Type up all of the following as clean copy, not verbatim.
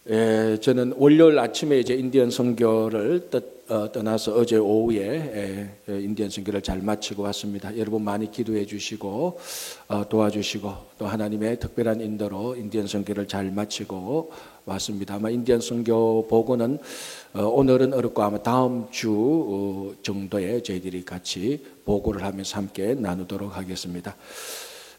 저는 월요일 아침에 이제 인디언 선교를 떠나서 어제 오후에 인디언 선교를 잘 마치고 왔습니다. 여러분 많이 기도해 주시고 도와주시고 또 하나님의 특별한 인도로 인디언 선교를 잘 마치고 왔습니다. 아마 인디언 선교 보고는 오늘은 어렵고 아마 다음 주 정도에 저희들이 같이 보고를 하면서 함께 나누도록 하겠습니다.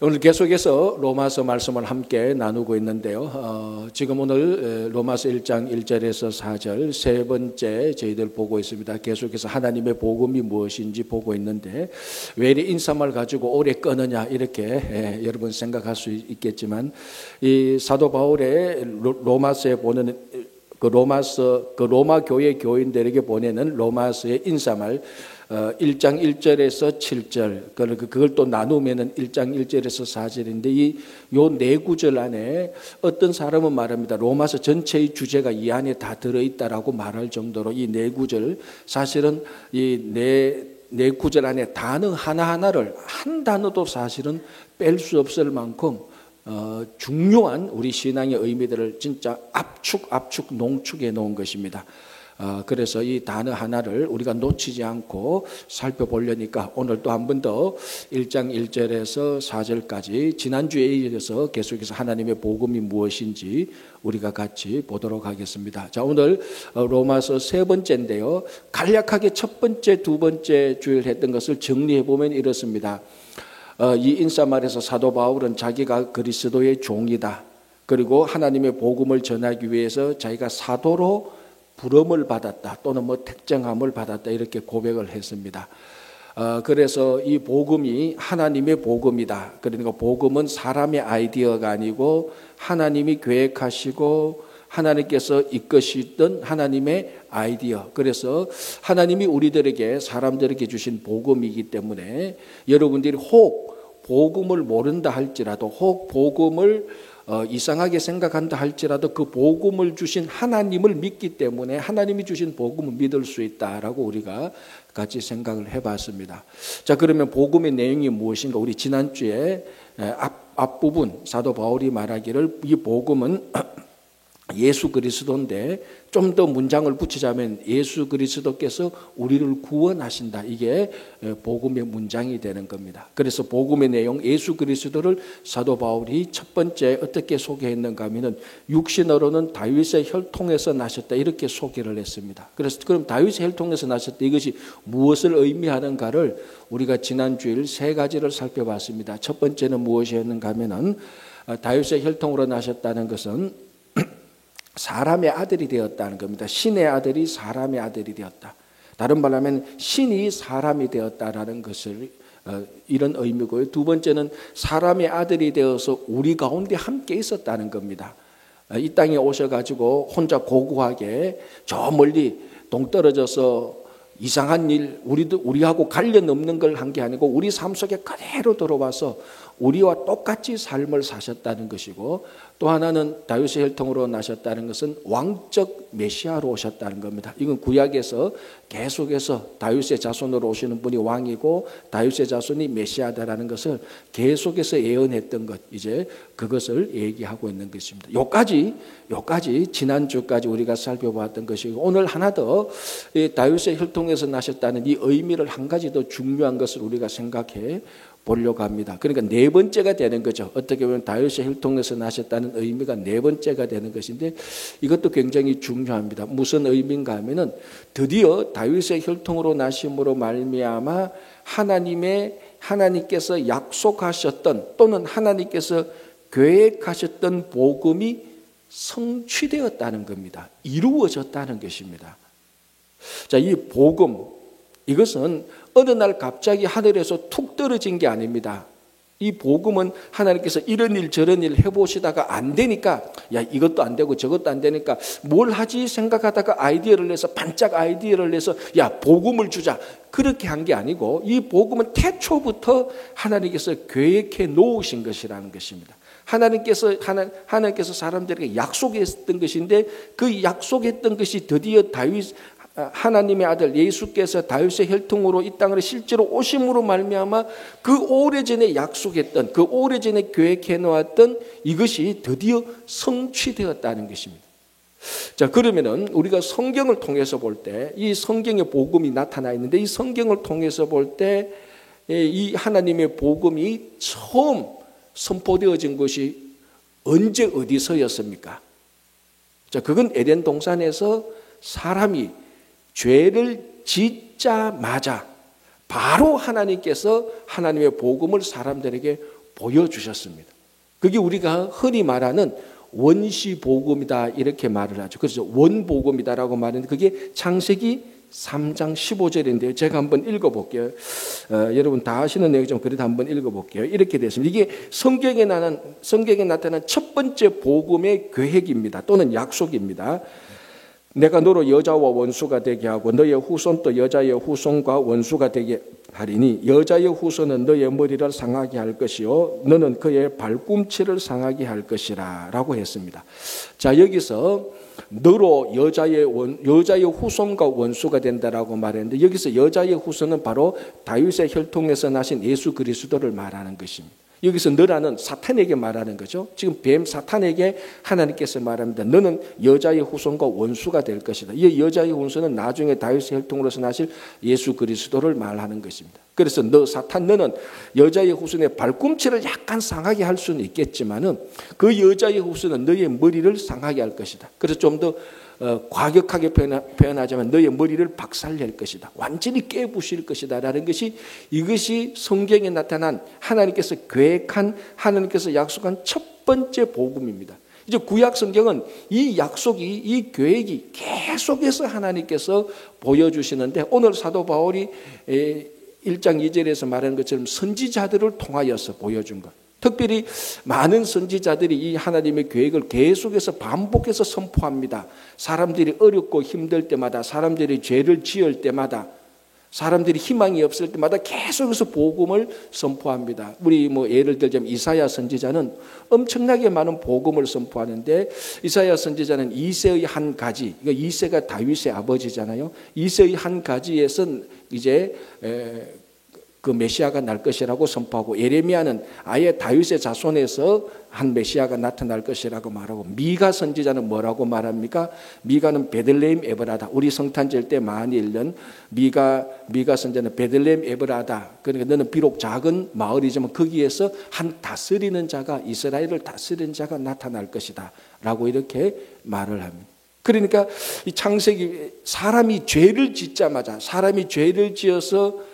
오늘 계속해서 로마서 말씀을 함께 나누고 있는데요. 지금 오늘 로마서 1장 1절에서 4절 세 번째 저희들 보고 있습니다. 계속해서 하나님의 복음이 무엇인지 보고 있는데 왜 이리 인사말 가지고 오래 끊느냐 이렇게 여러분 생각할 수 있겠지만 이 사도 바울의 로마서에 보는 그 로마 교회 교인들에게 보내는 로마서의 인사말 1장 1절에서 7절 그걸 또 나누면은 1장 1절에서 4절인데 요 네 구절 안에 어떤 사람은 말합니다. 로마서 전체의 주제가 이 안에 다 들어있다라고 말할 정도로 이 네 구절 사실은 이 네 구절 안에 단어 하나하나를 한 단어도 사실은 뺄 수 없을 만큼 중요한 우리 신앙의 의미들을 진짜 압축 농축해 놓은 것입니다. 그래서 이 단어 하나를 우리가 놓치지 않고 살펴보려니까 오늘 또 한 번 더 1장 1절에서 4절까지 지난주에 이어서 계속해서 하나님의 복음이 무엇인지 우리가 같이 보도록 하겠습니다. 자, 오늘 로마서 세 번째인데요. 간략하게 첫 번째, 두 번째 주일 했던 것을 정리해 보면 이렇습니다. 이 인사말에서 사도 바울은 자기가 그리스도의 종이다. 그리고 하나님의 복음을 전하기 위해서 자기가 사도로 부름을 받았다 또는 택정함을 받았다 이렇게 고백을 했습니다. 그래서 이 복음이 하나님의 복음이다. 그러니까 복음은 사람의 아이디어가 아니고 하나님이 계획하시고 하나님께서 이끄시던 하나님의 아이디어. 그래서 하나님이 우리들에게 사람들에게 주신 복음이기 때문에 여러분들이 혹 복음을 모른다 할지라도 혹 복음을 이상하게 생각한다 할지라도 그 복음을 주신 하나님을 믿기 때문에 하나님이 주신 복음을 믿을 수 있다라고 우리가 같이 생각을 해봤습니다. 자, 그러면 복음의 내용이 무엇인가? 우리 지난주에 앞부분 사도 바울이 말하기를 이 복음은 예수 그리스도인데 좀 더 문장을 붙이자면 예수 그리스도께서 우리를 구원하신다. 이게 복음의 문장이 되는 겁니다. 그래서 복음의 내용 예수 그리스도를 사도 바울이 첫 번째 어떻게 소개했는가 하면은 육신으로는 다윗의 혈통에서 나셨다. 이렇게 소개를 했습니다. 그래서 그럼 다윗의 혈통에서 나셨다. 이것이 무엇을 의미하는가를 우리가 지난 주일 세 가지를 살펴봤습니다. 첫 번째는 무엇이었는가 하면은 다윗의 혈통으로 나셨다는 것은 사람의 아들이 되었다는 겁니다. 신의 아들이 사람의 아들이 되었다. 다른 말로 하면 신이 사람이 되었다라는 것을 이런 의미고요. 두 번째는 사람의 아들이 되어서 우리 가운데 함께 있었다는 겁니다. 이 땅에 오셔가지고 혼자 고고하게 저 멀리 동떨어져서 이상한 일 우리하고 관련 없는 걸 한 게 아니고 우리 삶 속에 그대로 들어와서 우리와 똑같이 삶을 사셨다는 것이고 또 하나는 다윗의 혈통으로 나셨다는 것은 왕적 메시아로 오셨다는 겁니다. 이건 구약에서 계속해서 다윗의 자손으로 오시는 분이 왕이고 다윗의 자손이 메시아다라는 것을 계속해서 예언했던 것 이제 그것을 얘기하고 있는 것입니다. 요까지 지난주까지 우리가 살펴봤던 것이고 오늘 하나 더 다윗의 혈통에서 나셨다는 이 의미를 한 가지 더 중요한 것을 우리가 생각해 보려고 합니다. 그러니까 네 번째가 되는 거죠. 어떻게 보면 다윗의 혈통에서 나셨다는 의미가 네 번째가 되는 것인데 이것도 굉장히 중요합니다. 무슨 의미인가 하면은 드디어 다윗의 혈통으로 나심으로 말미암아 하나님께서 약속하셨던 또는 하나님께서 계획하셨던 복음이 성취되었다는 겁니다. 이루어졌다는 것입니다. 자, 이 복음 이것은 어느 날 갑자기 하늘에서 툭 떨어진 게 아닙니다. 이 복음은 하나님께서 이런 일 저런 일 해보시다가 안 되니까 야 이것도 안 되고 저것도 안 되니까 뭘 하지 생각하다가 아이디어를 내서 반짝 아이디어를 내서 야 복음을 주자 그렇게 한 게 아니고 이 복음은 태초부터 하나님께서 계획해 놓으신 것이라는 것입니다. 하나님께서 사람들에게 약속했던 것인데 그 약속했던 것이 드디어 하나님의 아들 예수께서 다윗의 혈통으로 이 땅으로 실제로 오심으로 말미암아 그 오래전에 약속했던 그 오래전에 계획해 놓았던 이것이 드디어 성취되었다는 것입니다. 자, 그러면은 우리가 성경을 통해서 볼 때 이 성경의 복음이 나타나 있는데 이 성경을 통해서 볼 때 이 하나님의 복음이 처음 선포되어진 것이 언제 어디서였습니까? 자, 그건 에덴 동산에서 사람이 죄를 짓자마자 바로 하나님께서 하나님의 복음을 사람들에게 보여주셨습니다. 그게 우리가 흔히 말하는 원시 복음이다 이렇게 말을 하죠. 그래서 원복음이다라고 말하는데 그게 창세기 3장 15절인데요. 제가 한번 읽어볼게요. 여러분 다 아시는 내용이지만 그래도 한번 읽어볼게요. 이렇게 됐습니다. 이게 성경에 나타난 첫 번째 복음의 계획입니다. 또는 약속입니다. 내가 너로 여자와 원수가 되게 하고 너의 후손도 여자의 후손과 원수가 되게 하리니 여자의 후손은 너의 머리를 상하게 할 것이요 너는 그의 발꿈치를 상하게 할 것이라 라고 했습니다. 자, 여기서 너로 여자의 후손과 원수가 된다라고 말했는데 여기서 여자의 후손은 바로 다윗의 혈통에서 나신 예수 그리스도를 말하는 것입니다. 여기서 너라는 사탄에게 말하는 거죠. 지금 뱀 사탄에게 하나님께서 말합니다. 너는 여자의 후손과 원수가 될 것이다. 이 여자의 후손은 나중에 다윗의 혈통으로서 나실 예수 그리스도를 말하는 것입니다. 그래서 너 사탄 너는 여자의 후손의 발꿈치를 약간 상하게 할 수는 있겠지만은 그 여자의 후손은 너의 머리를 상하게 할 것이다. 그래서 좀 더 과격하게 표현하자면 너의 머리를 박살낼 것이다. 완전히 깨부실 것이다 라는 것이 이것이 성경에 나타난 하나님께서 계획한 하나님께서 약속한 첫 번째 복음입니다. 이제 구약 성경은 이 약속이 이 계획이 계속해서 하나님께서 보여주시는데 오늘 사도 바울이 1장 2절에서 말하는 것처럼 선지자들을 통하여서 보여준 것. 특별히 많은 선지자들이 이 하나님의 계획을 계속해서 반복해서 선포합니다. 사람들이 어렵고 힘들 때마다, 사람들이 죄를 지을 때마다, 사람들이 희망이 없을 때마다 계속해서 복음을 선포합니다. 우리 예를 들자면 이사야 선지자는 엄청나게 많은 복음을 선포하는데 이사야 선지자는 이새의 한 가지, 그러니까 이새가 다윗의 아버지잖아요. 이새의 한 가지에서 이제 그 메시아가 날 것이라고 선포하고 예레미야는 아예 다윗의 자손에서 한 메시아가 나타날 것이라고 말하고 미가 선지자는 뭐라고 말합니까? 미가는 베들레헴 에브라다. 우리 성탄 절 때 많이 읽는 미가 선지자는 베들레헴 에브라다. 그러니까 너는 비록 작은 마을이지만 거기에서 한 다스리는 자가 이스라엘을 다스리는 자가 나타날 것이다 라고 이렇게 말을 합니다. 그러니까 이 창세기 사람이 죄를 짓자마자 사람이 죄를 지어서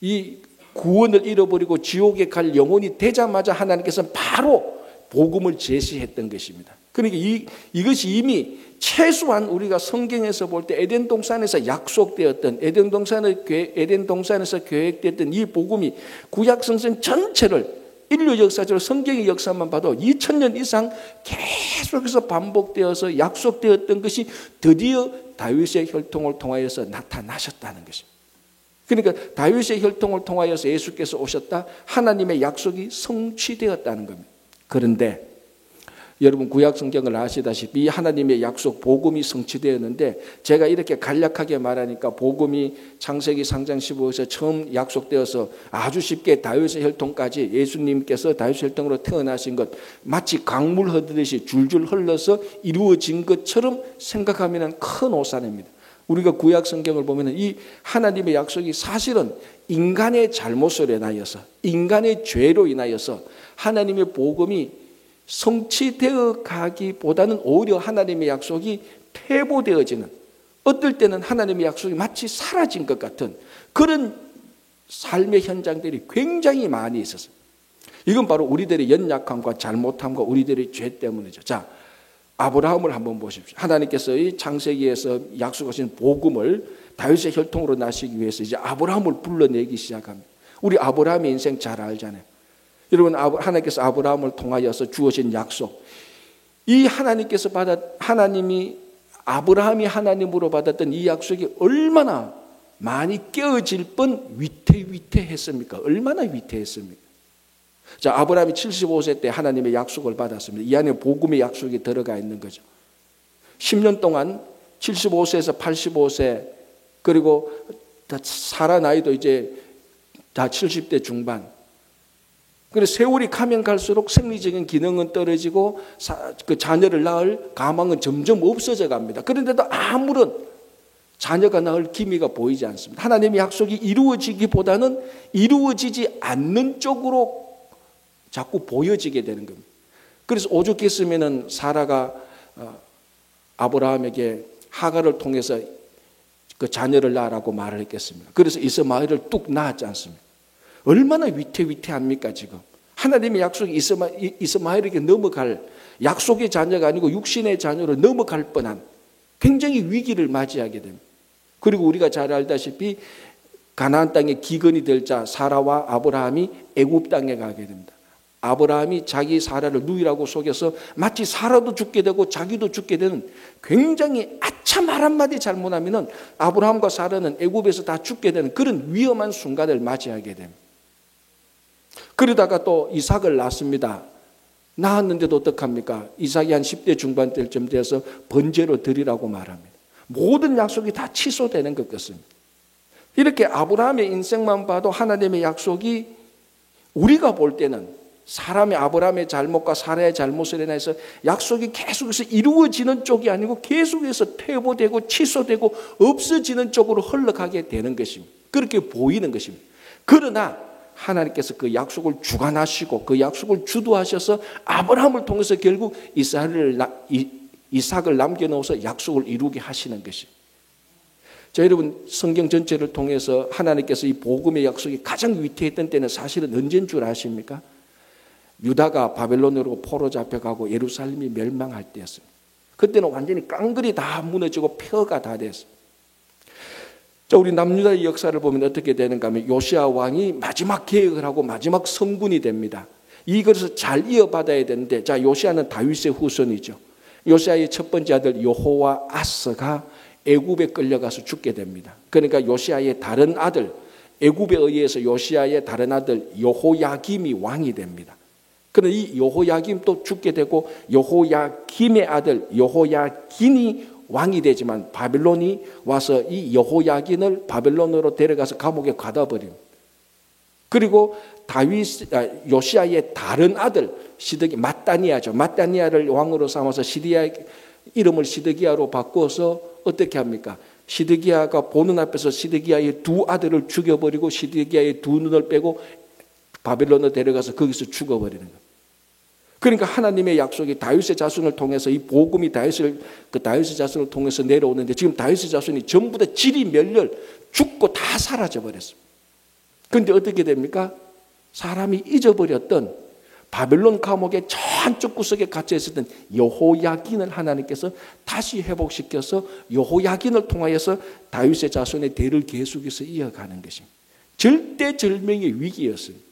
이 구원을 잃어버리고 지옥에 갈 영혼이 되자마자 하나님께서는 바로 복음을 제시했던 것입니다. 그러니까 이것이 이미 최소한 우리가 성경에서 볼 때 에덴 동산에서 약속되었던 에덴 동산에서 계획됐던 이 복음이 구약 성경 전체를 인류 역사적으로 성경의 역사만 봐도 2000년 이상 계속해서 반복되어서 약속되었던 것이 드디어 다윗의 혈통을 통하여서 나타나셨다는 것입니다. 그러니까 다윗의 혈통을 통하여서 예수께서 오셨다. 하나님의 약속이 성취되었다는 겁니다. 그런데 여러분 구약 성경을 아시다시피 하나님의 약속 복음이 성취되었는데 제가 이렇게 간략하게 말하니까 복음이 창세기 3장 15에서 처음 약속되어서 아주 쉽게 다윗의 혈통까지 예수님께서 다윗의 혈통으로 태어나신 것 마치 강물 흐르듯이 줄줄 흘러서 이루어진 것처럼 생각하면 큰 오산입니다. 우리가 구약 성경을 보면 이 하나님의 약속이 사실은 인간의 잘못으로 인하여서 인간의 죄로 인하여서 하나님의 복음이 성취되어 가기보다는 오히려 하나님의 약속이 폐보되어지는 어떨 때는 하나님의 약속이 마치 사라진 것 같은 그런 삶의 현장들이 굉장히 많이 있었어요. 이건 바로 우리들의 연약함과 잘못함과 우리들의 죄 때문이죠. 자, 아브라함을 한번 보십시오. 하나님께서 이 창세기에서 약속하신 복음을 다윗의 혈통으로 나시기 위해서 이제 아브라함을 불러내기 시작합니다. 우리 아브라함의 인생 잘 알잖아요. 여러분 하나님께서 아브라함을 통하여서 주어진 약속. 이 하나님이 아브라함이 하나님으로 받았던 이 약속이 얼마나 많이 깨어질 뻔 위태했습니까? 얼마나 위태했습니까? 자, 아브라함이 75세 때 하나님의 약속을 받았습니다. 이 안에 복음의 약속이 들어가 있는 거죠. 10년 동안 75세에서 85세 그리고 사라 나이도 이제 다 70대 중반 그래서 세월이 가면 갈수록 생리적인 기능은 떨어지고 그 자녀를 낳을 가망은 점점 없어져 갑니다. 그런데도 아무런 자녀가 낳을 기미가 보이지 않습니다. 하나님의 약속이 이루어지기보다는 이루어지지 않는 쪽으로 자꾸 보여지게 되는 겁니다. 그래서 오죽했으면은 사라가 아브라함에게 하갈을 통해서 그 자녀를 낳으라고 말을 했겠습니까? 그래서 이스마엘을 뚝 낳았지 않습니까? 얼마나 위태위태합니까 지금. 하나님의 약속이 이스마엘에게 넘어갈, 약속의 자녀가 아니고 육신의 자녀로 넘어갈 뻔한 굉장히 위기를 맞이하게 됩니다. 그리고 우리가 잘 알다시피 가나안 땅의 기근이 될 자 사라와 아브라함이 애굽 땅에 가게 됩니다. 아브라함이 자기 사라를 누이라고 속여서 마치 사라도 죽게 되고 자기도 죽게 되는, 굉장히 아차 말 한마디 잘못하면 아브라함과 사라는 애굽에서 다 죽게 되는 그런 위험한 순간을 맞이하게 됩니다. 그러다가 또 이삭을 낳습니다. 낳았는데도 어떡합니까? 이삭이 한 10대 중반 때쯤 돼서 번제로 드리라고 말합니다. 모든 약속이 다 취소되는 것 같습니다. 이렇게 아브라함의 인생만 봐도 하나님의 약속이 우리가 볼 때는 사람의 아브라함의 잘못과 사라의 잘못을 인해서 약속이 계속해서 이루어지는 쪽이 아니고 계속해서 퇴보되고 취소되고 없어지는 쪽으로 흘러가게 되는 것입니다. 그렇게 보이는 것입니다. 그러나 하나님께서 그 약속을 주관하시고 그 약속을 주도하셔서 아브라함을 통해서 결국 이삭을 남겨놓아서 약속을 이루게 하시는 것입니다. 자, 여러분, 성경 전체를 통해서 하나님께서 이 복음의 약속이 가장 위태했던 때는 사실은 언제인 줄 아십니까? 유다가 바벨론으로 포로 잡혀가고 예루살렘이 멸망할 때였습니다. 그때는 완전히 깡그리 다 무너지고 폐허가 다 됐습니다. 자, 우리 남유다의 역사를 보면 어떻게 되는가 하면 요시야 왕이 마지막 계획을 하고 마지막 성군이 됩니다. 이것을 잘 이어받아야 되는데, 자, 요시야는 다윗의 후손이죠. 요시야의 첫 번째 아들 여호와 아스가 애굽에 끌려가서 죽게 됩니다. 그러니까 요시야의 다른 아들, 애굽에 의해서 요시야의 다른 아들 여호야김이 왕이 됩니다. 그런데 이 여호야김도 죽게 되고 여호야김의 아들 여호야긴이 왕이 되지만 바벨론이 와서 이 여호야긴을 바벨론으로 데려가서 감옥에 가둬버립니다. 그리고 요시야의 다른 아들 시드기 마따니아죠. 마따니아를 왕으로 삼아서 이름을 시드기야로 바꿔서 어떻게 합니까? 시드기야가 보는 앞에서 시드기야의 두 아들을 죽여버리고 시드기야의 두 눈을 빼고 바벨론으로 데려가서 거기서 죽어버리는 거예요. 그러니까 하나님의 약속이 다윗의 자손을 통해서 이 복음이 다윗의 자손을 통해서 내려오는데 지금 다윗의 자손이 전부 다 질이 멸렬 죽고 다 사라져 버렸습니다. 그런데 어떻게 됩니까? 사람이 잊어버렸던 바벨론 감옥의 저 한쪽 구석에 갇혀 있었던 여호야긴을 하나님께서 다시 회복시켜서 여호야긴을 통하여서 다윗의 자손의 대를 계속해서 이어가는 것입니다. 절대절명의 위기였습니다.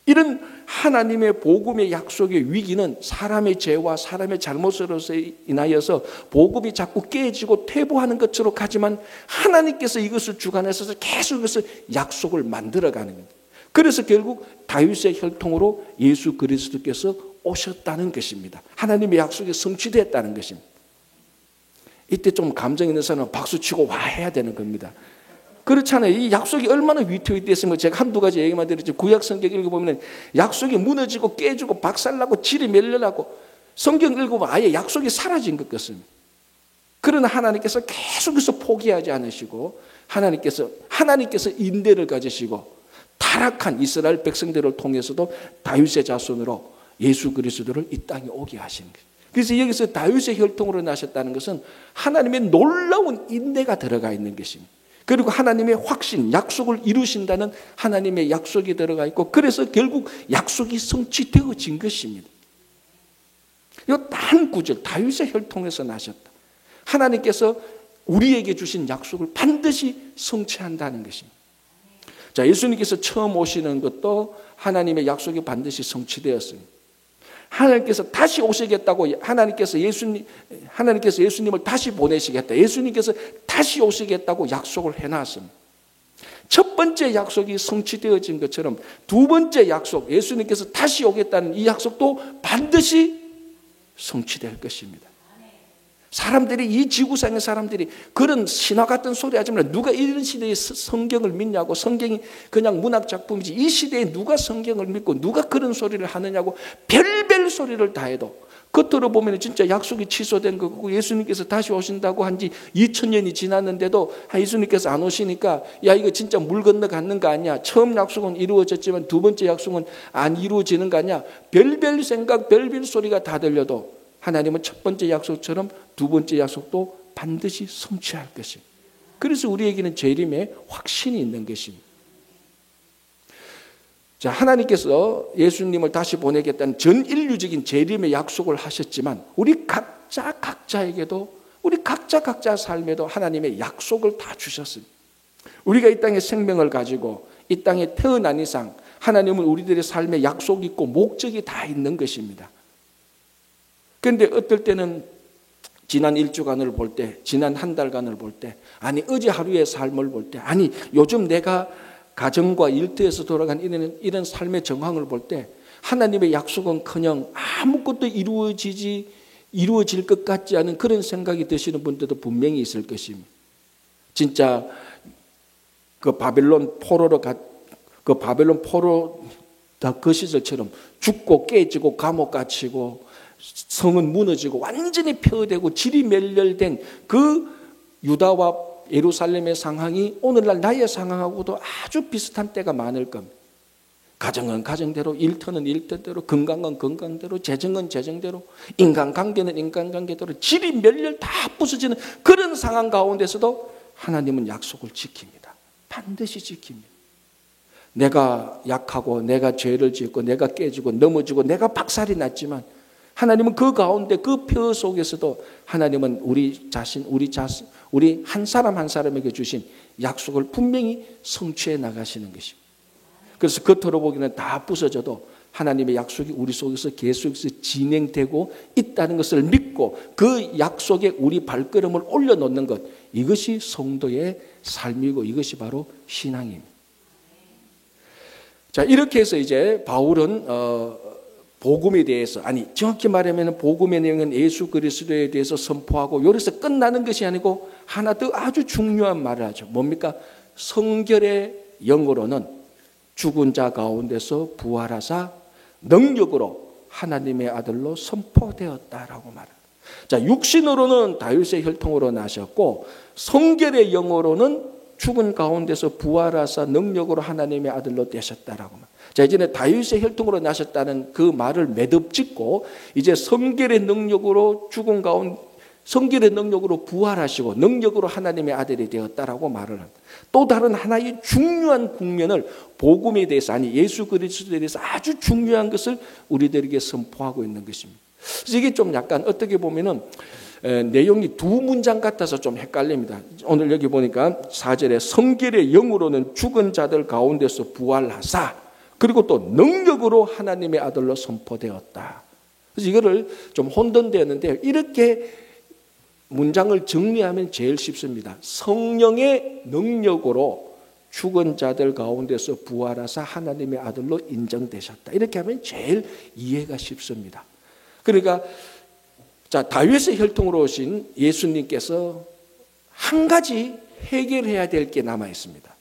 이런 하나님의 복음의 약속의 위기는 사람의 죄와 사람의 잘못으로 인하여서 복음이 자꾸 깨지고 퇴보하는 것으로 가지만 하나님께서 이것을 주관하셔서 계속해서 약속을 만들어가는 겁니다. 그래서 결국 다윗의 혈통으로 예수 그리스도께서 오셨다는 것입니다. 하나님의 약속이 성취됐다는 것입니다. 이때 좀 감정 있는 사람은 박수치고 와 해야 되는 겁니다. 그렇잖아요. 이 약속이 얼마나 위태위태했으면 제가 한두 가지 얘기만 드리지 구약 성경 읽어보면 약속이 무너지고 깨지고 박살나고 질이 멸렬하고 성경 읽어보면 아예 약속이 사라진 것 같습니다. 그러나 하나님께서 계속해서 포기하지 않으시고 하나님께서 인대를 가지시고 타락한 이스라엘 백성들을 통해서도 다윗의 자손으로 예수 그리스도를 이 땅에 오게 하시는 거예요. 그래서 여기서 다윗의 혈통으로 나셨다는 것은 하나님의 놀라운 인대가 들어가 있는 것입니다. 그리고 하나님의 확신, 약속을 이루신다는 하나님의 약속이 들어가 있고 그래서 결국 약속이 성취되어진 것입니다. 이 단 구절, 다윗의 혈통에서 나셨다. 하나님께서 우리에게 주신 약속을 반드시 성취한다는 것입니다. 자, 예수님께서 처음 오시는 것도 하나님의 약속이 반드시 성취되었습니다. 하나님께서 다시 오시겠다고 하나님께서 예수님을 다시 보내시겠다. 예수님께서 다시 오시겠다고 약속을 해놨습니다. 첫 번째 약속이 성취되어진 것처럼 두 번째 약속, 예수님께서 다시 오겠다는 이 약속도 반드시 성취될 것입니다. 사람들이, 이 지구상의 사람들이 그런 신화 같은 소리 하지만 누가 이런 시대에 성경을 믿냐고. 성경이 그냥 문학 작품이지 이 시대에 누가 성경을 믿고 누가 그런 소리를 하느냐고 별별 소리를 다 해도 겉으로 보면 진짜 약속이 취소된 거고 예수님께서 다시 오신다고 한 지 2000년이 지났는데도 예수님께서 안 오시니까 야 이거 진짜 물 건너갔는 거 아니야. 처음 약속은 이루어졌지만 두 번째 약속은 안 이루어지는 거 아니야. 별별 생각 별별 소리가 다 들려도 하나님은 첫 번째 약속처럼 두 번째 약속도 반드시 성취할 것입니다. 그래서 우리에게는 재림에 확신이 있는 것입니다. 자, 하나님께서 예수님을 다시 보내겠다는 전 인류적인 재림의 약속을 하셨지만 우리 각자에게도 우리 각자 삶에도 하나님의 약속을 다 주셨습니다. 우리가 이 땅에 생명을 가지고 이 땅에 태어난 이상 하나님은 우리들의 삶에 약속이 있고 목적이 다 있는 것입니다. 그런데 어떨 때는 지난 일주간을 볼 때, 지난 한 달간을 볼 때, 아니 어제 하루의 삶을 볼 때, 아니 요즘 내가 가정과 일터에서 돌아간 이런 삶의 정황을 볼 때 하나님의 약속은커녕 아무것도 이루어질 것 같지 않은 그런 생각이 드시는 분들도 분명히 있을 것입니다. 진짜 그 바벨론 포로 그 시절처럼 죽고 깨지고 감옥 갇히고 성은 무너지고 완전히 폐허되고 질이 멸렬된 그 유다와 예루살렘의 상황이 오늘날 나의 상황하고도 아주 비슷한 때가 많을 겁니다. 가정은 가정대로, 일터는 일터대로, 건강은 건강대로, 재정은 재정대로, 인간관계는 인간관계대로 질이 멸렬 다 부서지는 그런 상황 가운데서도 하나님은 약속을 지킵니다. 반드시 지킵니다. 내가 약하고 내가 죄를 짓고 내가 깨지고 넘어지고 내가 박살이 났지만 하나님은 그 가운데 그 폐허 속에서도 하나님은 우리 한 사람 한 사람에게 주신 약속을 분명히 성취해 나가시는 것입니다. 그래서 겉으로 보기에는 다 부서져도 하나님의 약속이 우리 속에서 계속해서 진행되고 있다는 것을 믿고 그 약속에 우리 발걸음을 올려놓는 것, 이것이 성도의 삶이고 이것이 바로 신앙입니다. 자, 이렇게 해서 이제 바울은 복음에 대해서, 아니 정확히 말하면 복음의 내용은 예수 그리스도에 대해서 선포하고 여기서 끝나는 것이 아니고 하나 더 아주 중요한 말을 하죠. 뭡니까? 성결의 영으로는 죽은 자 가운데서 부활하사 능력으로 하나님의 아들로 선포되었다라고 말합니다. 자, 육신으로는 다윗의 혈통으로 나셨고 성결의 영으로는 죽은 가운데서 부활하사 능력으로 하나님의 아들로 되셨다라고 말합니다. 자, 이제는 다윗의 혈통으로 나셨다는 그 말을 매듭짓고 이제 성결의 능력으로 죽은 가운데 성결의 능력으로 부활하시고 능력으로 하나님의 아들이 되었다라고 말을 합니다. 또 다른 하나의 중요한 국면을 복음에 대해서, 아니 예수 그리스도에 대해서 아주 중요한 것을 우리들에게 선포하고 있는 것입니다. 그래서 이게 좀 약간 어떻게 보면은 내용이 두 문장 같아서 좀 헷갈립니다. 오늘 여기 보니까 4절에 성결의 영으로는 죽은 자들 가운데서 부활하사 그리고 또 능력으로 하나님의 아들로 선포되었다. 그래서 이거를 좀 혼돈되었는데 이렇게 문장을 정리하면 제일 쉽습니다. 성령의 능력으로 죽은 자들 가운데서 부활하사 하나님의 아들로 인정되셨다. 이렇게 하면 제일 이해가 쉽습니다. 그러니까 자, 다윗의 혈통으로 오신 예수님께서 한 가지 해결해야 될 게 남아 있습니다.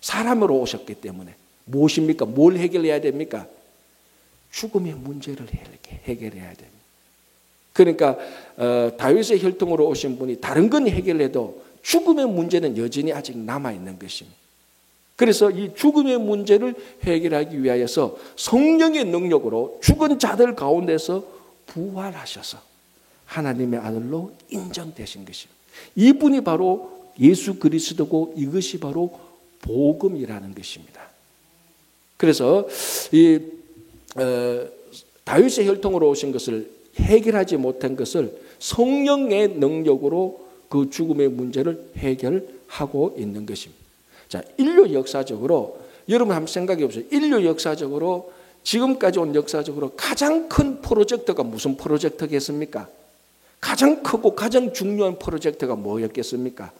사람으로 오셨기 때문에. 무엇입니까? 뭘 해결해야 됩니까? 죽음의 문제를 해결해야 됩니다. 그러니까 다윗의 혈통으로 오신 분이 다른 건 해결해도 죽음의 문제는 여전히 아직 남아있는 것입니다. 그래서 이 죽음의 문제를 해결하기 위하여서 성령의 능력으로 죽은 자들 가운데서 부활하셔서 하나님의 아들로 인정되신 것입니다. 이분이 바로 예수 그리스도고 이것이 바로 복음이라는 것입니다. 그래서 이 다윗의 혈통으로 오신 것을 해결하지 못한 것을 성령의 능력으로 그 죽음의 문제를 해결하고 있는 것입니다. 자, 인류 역사적으로 여러분 한번 생각해 보세요. 인류 역사적으로 지금까지 온 역사적으로 가장 큰 프로젝트가 무슨 프로젝트겠습니까? 가장 크고 가장 중요한 프로젝트가 뭐였겠습니까?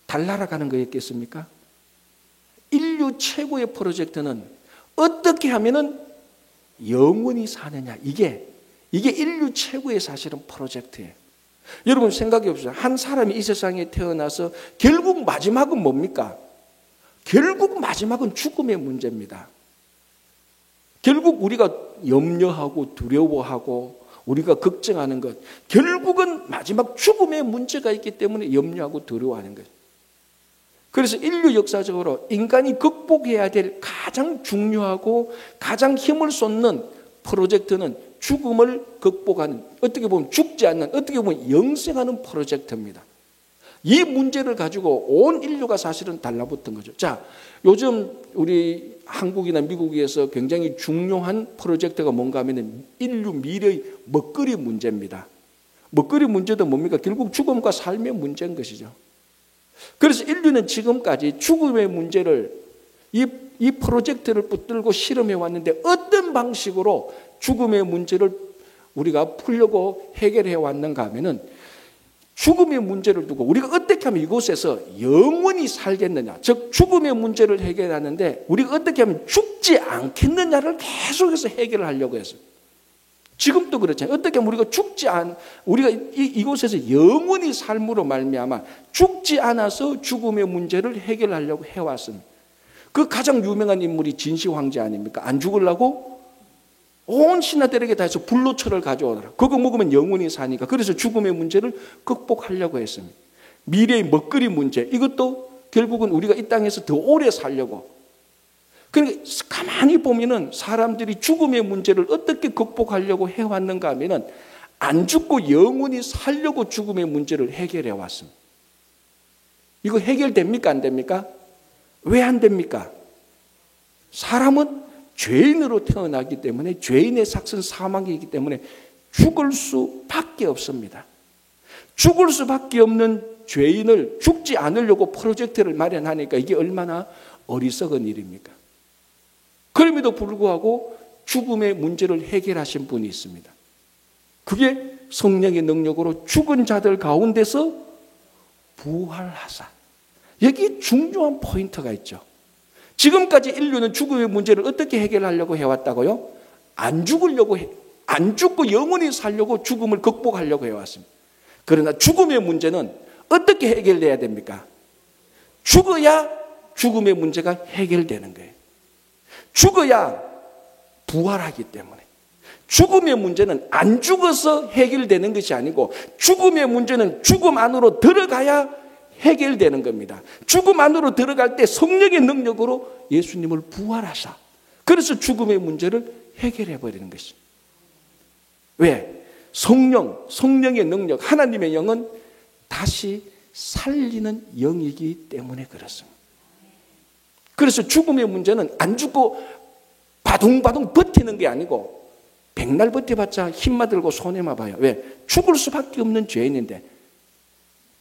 달 날아가는 거였겠습니까? 인류 최고의 프로젝트는 어떻게 하면은 영원히 사느냐, 이게 이게 인류 최고의 사실은 프로젝트예요. 여러분 생각해 보세요. 한 사람이 이 세상에 태어나서 결국 마지막은 뭡니까? 결국 마지막은 죽음의 문제입니다. 결국 우리가 염려하고 두려워하고 우리가 걱정하는 것, 결국은 마지막 죽음의 문제가 있기 때문에 염려하고 두려워하는 거예요. 그래서 인류 역사적으로 인간이 극복해야 될 가장 중요하고 가장 힘을 쏟는 프로젝트는 죽음을 극복하는, 어떻게 보면 죽지 않는, 어떻게 보면 영생하는 프로젝트입니다. 이 문제를 가지고 온 인류가 사실은 달라붙은 거죠. 자, 요즘 우리 한국이나 미국에서 굉장히 중요한 프로젝트가 뭔가 하면 인류 미래의 먹거리 문제입니다. 먹거리 문제도 뭡니까? 결국 죽음과 삶의 문제인 것이죠. 그래서 인류는 지금까지 죽음의 문제를 이 프로젝트를 붙들고 실험해 왔는데 어떤 방식으로 죽음의 문제를 우리가 풀려고 해결해 왔는가 하면은 죽음의 문제를 두고 우리가 어떻게 하면 이곳에서 영원히 살겠느냐, 즉 죽음의 문제를 해결하는데 우리가 어떻게 하면 죽지 않겠느냐를 계속해서 해결을 하려고 했어요. 지금도 그렇잖아요. 어떻게 하면 우리가 이곳에서 영원히 삶으로 말미암아 죽지 않아서 죽음의 문제를 해결하려고 해왔습니다. 그 가장 유명한 인물이 진시 황제 아닙니까? 안 죽으려고 온 신하들에게 다 해서 불로초를 가져오더라. 그거 먹으면 영원히 사니까. 그래서 죽음의 문제를 극복하려고 했습니다. 미래의 먹거리 문제, 이것도 결국은 우리가 이 땅에서 더 오래 살려고. 그러니까 가만히 보면은 사람들이 죽음의 문제를 어떻게 극복하려고 해왔는가 하면은 안 죽고 영원히 살려고 죽음의 문제를 해결해 왔습니다. 이거 해결됩니까? 안 됩니까? 왜 안 됩니까? 사람은 죄인으로 태어나기 때문에 죄인의 삭은 사망이기 때문에 죽을 수밖에 없습니다. 죽을 수밖에 없는 죄인을 죽지 않으려고 프로젝트를 마련하니까 이게 얼마나 어리석은 일입니까? 그럼에도 불구하고 죽음의 문제를 해결하신 분이 있습니다. 그게 성령의 능력으로 죽은 자들 가운데서 부활하사. 여기 중요한 포인트가 있죠. 지금까지 인류는 죽음의 문제를 어떻게 해결하려고 해왔다고요? 안 죽고 영원히 살려고 죽음을 극복하려고 해왔습니다. 그러나 죽음의 문제는 어떻게 해결돼야 됩니까? 죽어야 죽음의 문제가 해결되는 거예요. 죽어야 부활하기 때문에. 죽음의 문제는 안 죽어서 해결되는 것이 아니고 죽음의 문제는 죽음 안으로 들어가야 해결되는 겁니다. 죽음 안으로 들어갈 때 성령의 능력으로 예수님을 부활하사. 그래서 죽음의 문제를 해결해 버리는 것이죠. 왜? 성령의 능력, 하나님의 영은 다시 살리는 영이기 때문에 그렇습니다. 그래서 죽음의 문제는 안 죽고 바둥바둥 버티는 게 아니고 백날 버텨봤자 힘만 들고 손해만 봐요. 왜? 죽을 수밖에 없는 죄인인데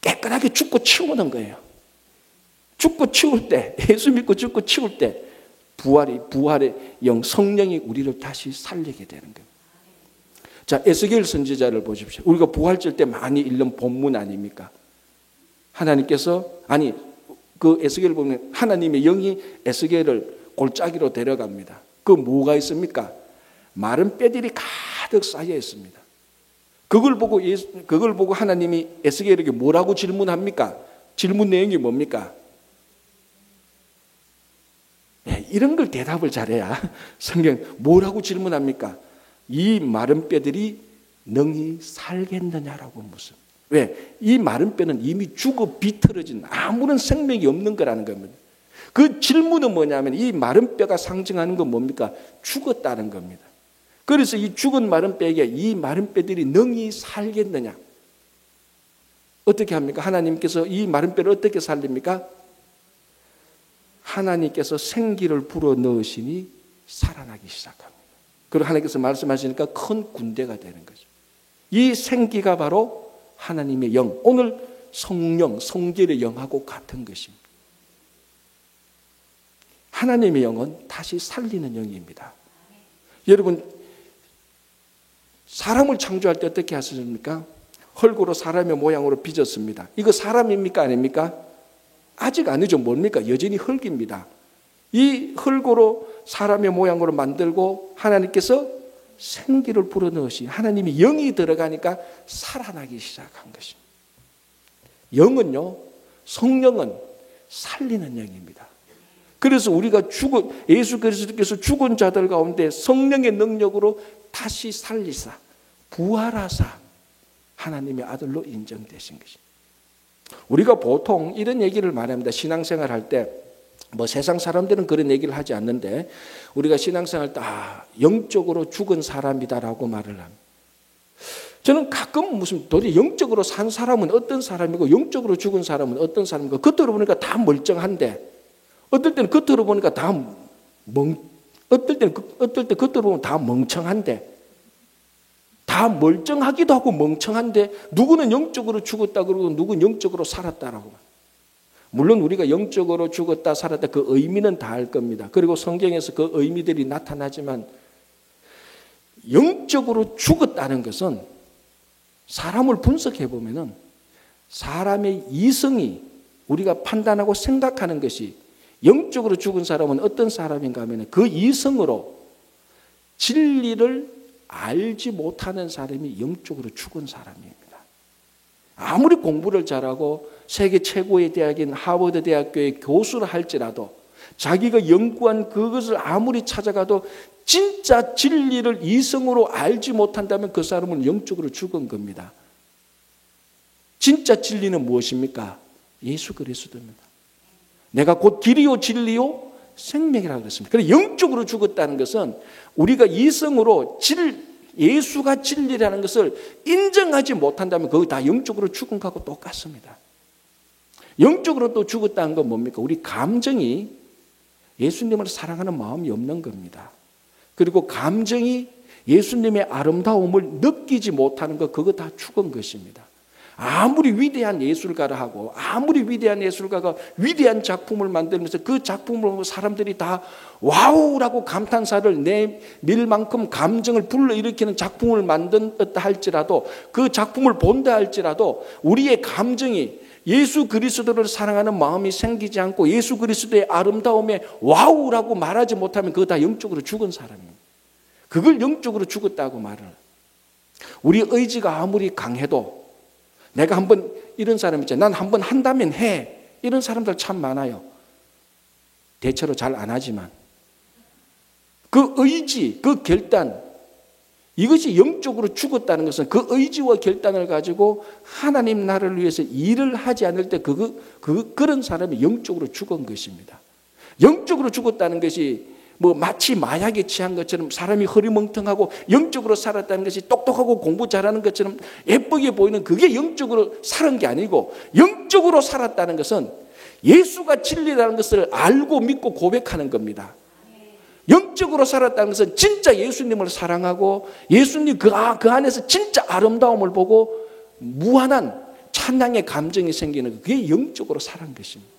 깨끗하게 죽고 치우는 거예요. 죽고 치울 때, 예수 믿고 죽고 치울 때 부활의 영, 성령이 우리를 다시 살리게 되는 거예요. 자, 에스겔 선지자를 보십시오. 우리가 부활절 때 많이 읽는 본문 아닙니까? 하나님께서, 그 에스겔을 보면 하나님의 영이 에스겔을 골짜기로 데려갑니다. 그 뭐가 있습니까? 마른 뼈들이 가득 쌓여 있습니다. 그걸 보고 하나님이 에스겔에게 뭐라고 질문합니까? 질문 내용이 뭡니까? 이런 걸 대답을 잘해야 성경 뭐라고 질문합니까? 이 마른 뼈들이 능히 살겠느냐라고 묻습니다. 왜? 이 마른 뼈는 이미 죽어 비틀어진 아무런 생명이 없는 거라는 겁니다. 그 질문은 뭐냐면 이 마른 뼈가 상징하는 건 뭡니까? 죽었다는 겁니다. 그래서 이 죽은 마른 뼈에게 이 마른 뼈들이 능히 살겠느냐? 어떻게 합니까? 하나님께서 이 마른 뼈를 어떻게 살립니까? 하나님께서 생기를 불어 넣으시니 살아나기 시작합니다. 그리고 하나님께서 말씀하시니까 큰 군대가 되는 거죠. 이 생기가 바로 하나님의 영, 오늘 성령, 성결의 영하고 같은 것입니다. 하나님의 영은 다시 살리는 영입니다. 여러분, 사람을 창조할 때 어떻게 하셨습니까? 흙으로 사람의 모양으로 빚었습니다. 이거 사람입니까? 아닙니까? 아직 아니죠. 뭡니까? 여전히 흙입니다. 이 흙으로 사람의 모양으로 만들고 하나님께서 생기를 불어넣으시 하나님이 영이 들어가니까 살아나기 시작한 것입니다. 영은요, 성령은 살리는 영입니다. 그래서 우리가 예수 그리스도께서 죽은 자들 가운데 성령의 능력으로 다시 살리사 부활하사 하나님의 아들로 인정되신 것입니다. 우리가 보통 이런 얘기를 말합니다. 신앙생활 할 때 세상 사람들은 그런 얘기를 하지 않는데 우리가 신앙생활 때 영적으로 죽은 사람이다라고 말을 합니다. 저는 가끔 도대체 영적으로 산 사람은 어떤 사람이고 영적으로 죽은 사람은 어떤 사람이고 겉으로 보니까 다 멀쩡한데 어떨 때는 겉으로 보니까 어떨 때 겉으로 보면 다 멍청한데 다 멀쩡하기도 하고 멍청한데 누구는 영적으로 죽었다 그러고 누구는 영적으로 살았다라고. 물론 우리가 영적으로 죽었다 살았다 그 의미는 다 알 겁니다. 그리고 성경에서 그 의미들이 나타나지만 영적으로 죽었다는 것은 사람을 분석해 보면은 사람의 이성이 우리가 판단하고 생각하는 것이 영적으로 죽은 사람은 어떤 사람인가 하면 그 이성으로 진리를 알지 못하는 사람이 영적으로 죽은 사람입니다. 아무리 공부를 잘하고 세계 최고의 대학인 하버드 대학교의 교수를 할지라도 자기가 연구한 그것을 아무리 찾아가도 진짜 진리를 이성으로 알지 못한다면 그 사람은 영적으로 죽은 겁니다. 진짜 진리는 무엇입니까? 예수 그리스도입니다. 내가 곧 길이요 진리요 생명이라고 그랬습니다. 그래서 영적으로 죽었다는 것은 우리가 이성으로 예수가 진리라는 것을 인정하지 못한다면 그거 다 영적으로 죽은 것하고 똑같습니다. 영적으로 또 죽었다는 건 뭡니까? 우리 감정이 예수님을 사랑하는 마음이 없는 겁니다. 그리고 감정이 예수님의 아름다움을 느끼지 못하는 것 그거 다 죽은 것입니다. 아무리 위대한 예술가라 하고 아무리 위대한 예술가가 위대한 작품을 만들면서 그 작품을 보고 사람들이 다 와우라고 감탄사를 내밀 만큼 감정을 불러일으키는 작품을 만든다 할지라도 그 작품을 본다 할지라도 우리의 감정이 예수 그리스도를 사랑하는 마음이 생기지 않고 예수 그리스도의 아름다움에 와우라고 말하지 못하면 그거 다 영적으로 죽은 사람입니다. 그걸 영적으로 죽었다고 말을. 우리 의지가 아무리 강해도 내가 한번 이런 사람 있잖아요. 난 한번 한다면 해. 이런 사람들 참 많아요. 대체로 잘 안 하지만 그 의지, 그 결단 이것이 영적으로 죽었다는 것은 그 의지와 결단을 가지고 하나님 나라를 위해서 일을 하지 않을 때 그런 사람이 영적으로 죽은 것입니다. 영적으로 죽었다는 것이 마치 마약에 취한 것처럼 사람이 허리멍텅하고 영적으로 살았다는 것이 똑똑하고 공부 잘하는 것처럼 예쁘게 보이는 그게 영적으로 살은 게 아니고 영적으로 살았다는 것은 예수가 진리라는 것을 알고 믿고 고백하는 겁니다. 영적으로 살았다는 것은 진짜 예수님을 사랑하고 예수님 그 안에서 진짜 아름다움을 보고 무한한 찬양의 감정이 생기는 것, 그게 영적으로 살은 것입니다.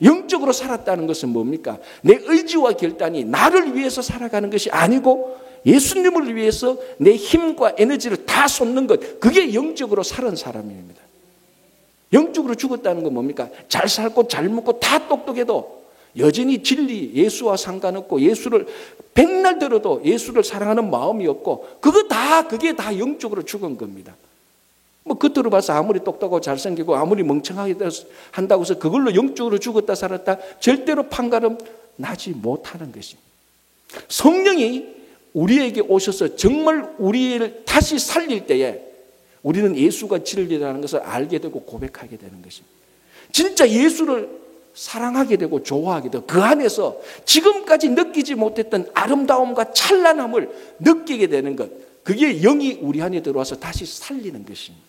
영적으로 살았다는 것은 뭡니까? 내 의지와 결단이 나를 위해서 살아가는 것이 아니고 예수님을 위해서 내 힘과 에너지를 다 쏟는 것, 그게 영적으로 살은 사람입니다. 영적으로 죽었다는 건 뭡니까? 잘 살고 잘 먹고 다 똑똑해도 여전히 진리, 예수와 상관없고 예수를 백날 들어도 예수를 사랑하는 마음이 없고 그게 다 영적으로 죽은 겁니다. 겉으로 봐서 아무리 똑똑하고 잘생기고 아무리 멍청하게 한다고 해서 그걸로 영적으로 죽었다 살았다 절대로 판가름 나지 못하는 것입니다. 성령이 우리에게 오셔서 정말 우리를 다시 살릴 때에 우리는 예수가 진리라는 것을 알게 되고 고백하게 되는 것입니다. 진짜 예수를 사랑하게 되고 좋아하게 되고 그 안에서 지금까지 느끼지 못했던 아름다움과 찬란함을 느끼게 되는 것, 그게 영이 우리 안에 들어와서 다시 살리는 것입니다.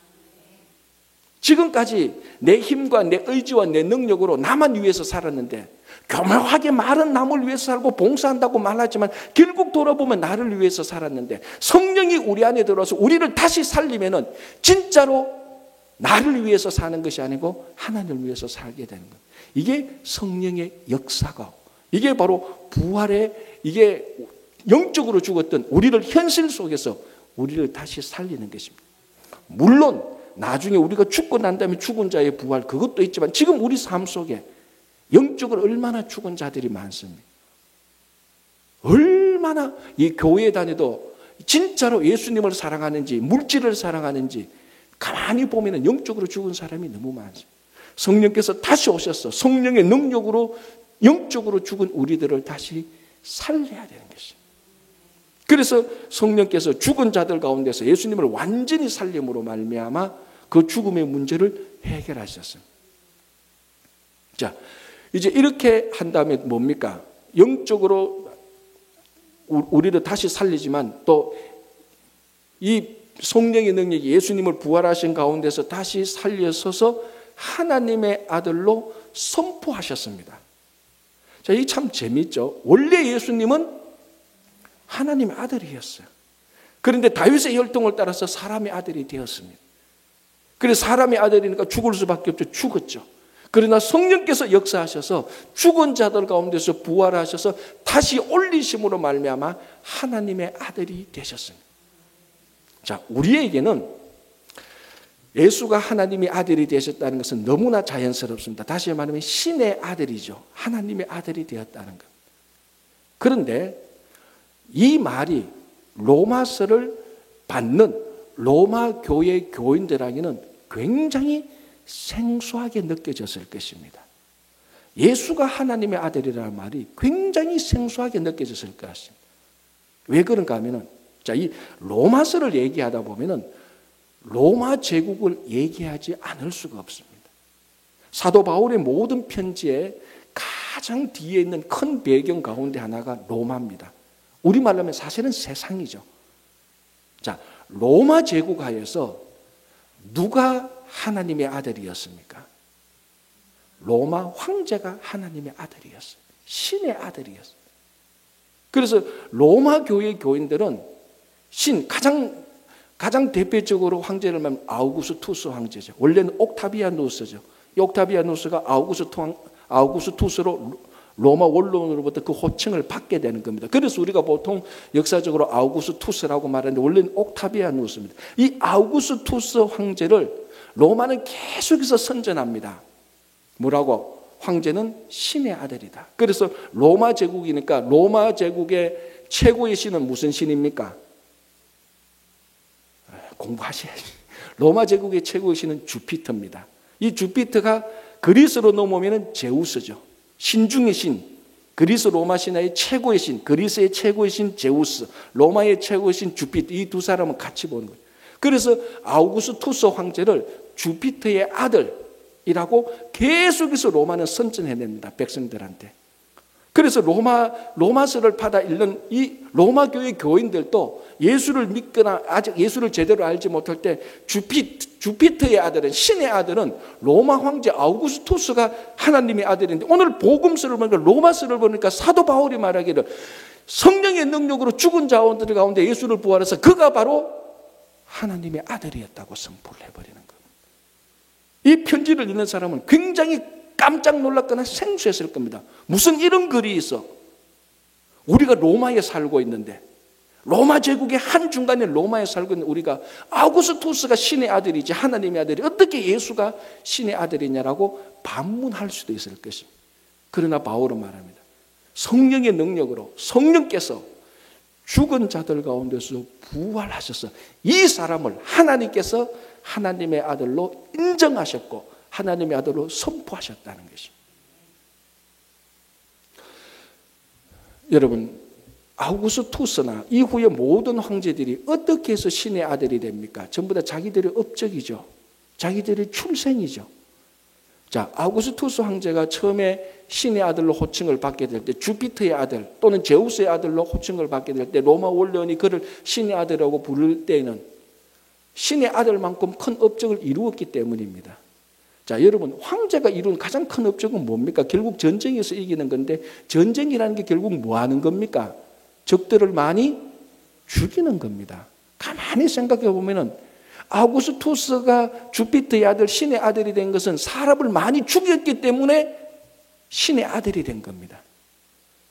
지금까지 내 힘과 내 의지와 내 능력으로 나만 위해서 살았는데 교묘하게 말은 남을 위해서 살고 봉사한다고 말하지만 결국 돌아보면 나를 위해서 살았는데 성령이 우리 안에 들어와서 우리를 다시 살리면은 진짜로 나를 위해서 사는 것이 아니고 하나님을 위해서 살게 되는 것. 이게 성령의 역사가, 이게 바로 부활의, 이게 영적으로 죽었던 우리를 현실 속에서 우리를 다시 살리는 것입니다. 물론 나중에 우리가 죽고 난 다음에 죽은 자의 부활 그것도 있지만 지금 우리 삶 속에 영적으로 얼마나 죽은 자들이 많습니다. 얼마나 이 교회 다녀도 진짜로 예수님을 사랑하는지 물질을 사랑하는지 가만히 보면 영적으로 죽은 사람이 너무 많습니다. 성령께서 다시 오셔서 성령의 능력으로 영적으로 죽은 우리들을 다시 살려야 되는 것입니다. 그래서 성령께서 죽은 자들 가운데서 예수님을 완전히 살림으로 말미암아 그 죽음의 문제를 해결하셨습니다. 자, 이제 이렇게 한다면 뭡니까? 영적으로 우리를 다시 살리지만 또 이 성령의 능력이 예수님을 부활하신 가운데서 다시 살려서서 하나님의 아들로 선포하셨습니다. 자, 이 참 재미있죠. 원래 예수님은 하나님의 아들이었어요. 그런데 다윗의 혈통을 따라서 사람의 아들이 되었습니다. 그래서 사람의 아들이니까 죽을 수밖에 없죠. 죽었죠. 그러나 성령께서 역사하셔서 죽은 자들 가운데서 부활하셔서 다시 올리심으로 말미암아 하나님의 아들이 되셨습니다. 자, 우리에게는 예수가 하나님의 아들이 되셨다는 것은 너무나 자연스럽습니다. 다시 말하면 신의 아들이죠. 하나님의 아들이 되었다는 것. 그런데 이 말이 로마서를 받는 로마 교회 교인들에게는 굉장히 생소하게 느껴졌을 것입니다. 예수가 하나님의 아들이라는 말이 굉장히 생소하게 느껴졌을 것입니다. 왜 그런가 하면은, 자, 이 로마서를 얘기하다 보면은 로마 제국을 얘기하지 않을 수가 없습니다. 사도 바울의 모든 편지에 가장 뒤에 있는 큰 배경 가운데 하나가 로마입니다. 우리말로 하면 사실은 세상이죠. 자, 로마 제국 하에서 누가 하나님의 아들이었습니까? 로마 황제가 하나님의 아들이었어요. 신의 아들이었어요. 그래서 로마 교회 교인들은 가장 대표적으로 황제를 말하면 아우구스투스 황제죠. 원래는 옥타비아누스죠. 이 옥타비아누스가 아우구스투스로 로마 원로로부터 그 호칭을 받게 되는 겁니다. 그래서 우리가 보통 역사적으로 아우구스투스라고 말하는데 원래는 옥타비아누스입니다. 이 아우구스투스 황제를 로마는 계속해서 선전합니다. 뭐라고? 황제는 신의 아들이다. 그래서 로마 제국이니까 로마 제국의 최고의 신은 무슨 신입니까? 공부하셔야지. 로마 제국의 최고의 신은 주피터입니다. 이 주피터가 그리스로 넘어오면 제우스죠. 신 중의 신. 그리스 로마 신화의 최고의 신, 그리스의 최고의 신 제우스, 로마의 최고의 신 주피터, 이 두 사람은 같이 보는 거예요. 그래서 아우구스투스 황제를 주피터의 아들이라고 계속해서 로마는 선전해냅니다. 백성들한테. 그래서 로마서를 받아 읽는 이 로마 교회 교인들도 예수를 믿거나 아직 예수를 제대로 알지 못할 때 주피터의 아들은, 신의 아들은 로마 황제 아우구스투스가 하나님의 아들인데, 오늘 복음서를 보니까 로마서를 보니까 사도 바울이 말하기를 성령의 능력으로 죽은 자원들 가운데 예수를 부활해서 그가 바로 하나님의 아들이었다고 선포를 해버리는 겁니다. 이 편지를 읽는 사람은 굉장히 깜짝 놀랐거나 생소했을 겁니다. 무슨 이런 글이 있어? 우리가 로마에 살고 있는데, 로마 제국의 한중간에 로마에 살고 있는 우리가 아우구스투스가 신의 아들이지 하나님의 아들이 어떻게 예수가 신의 아들이냐라고 반문할 수도 있을 것입니다. 그러나 바울은 말합니다. 성령의 능력으로 성령께서 죽은 자들 가운데서 부활하셔서 이 사람을 하나님께서 하나님의 아들로 인정하셨고 하나님의 아들로 선포하셨다는 것입니다. 여러분, 아우구스투스나 이후의 모든 황제들이 어떻게 해서 신의 아들이 됩니까? 전부 다 자기들의 업적이죠. 자기들의 출생이죠. 자, 아우구스투스 황제가 처음에 신의 아들로 호칭을 받게 될 때, 주피터의 아들 또는 제우스의 아들로 호칭을 받게 될 때 로마 원로원이 그를 신의 아들이라고 부를 때에는 신의 아들만큼 큰 업적을 이루었기 때문입니다. 자, 여러분, 황제가 이룬 가장 큰 업적은 뭡니까? 결국 전쟁에서 이기는 건데, 전쟁이라는 게 결국 뭐 하는 겁니까? 적들을 많이 죽이는 겁니다. 가만히 생각해 보면은 아우구스투스가 주피터의 아들, 신의 아들이 된 것은 사람을 많이 죽였기 때문에 신의 아들이 된 겁니다.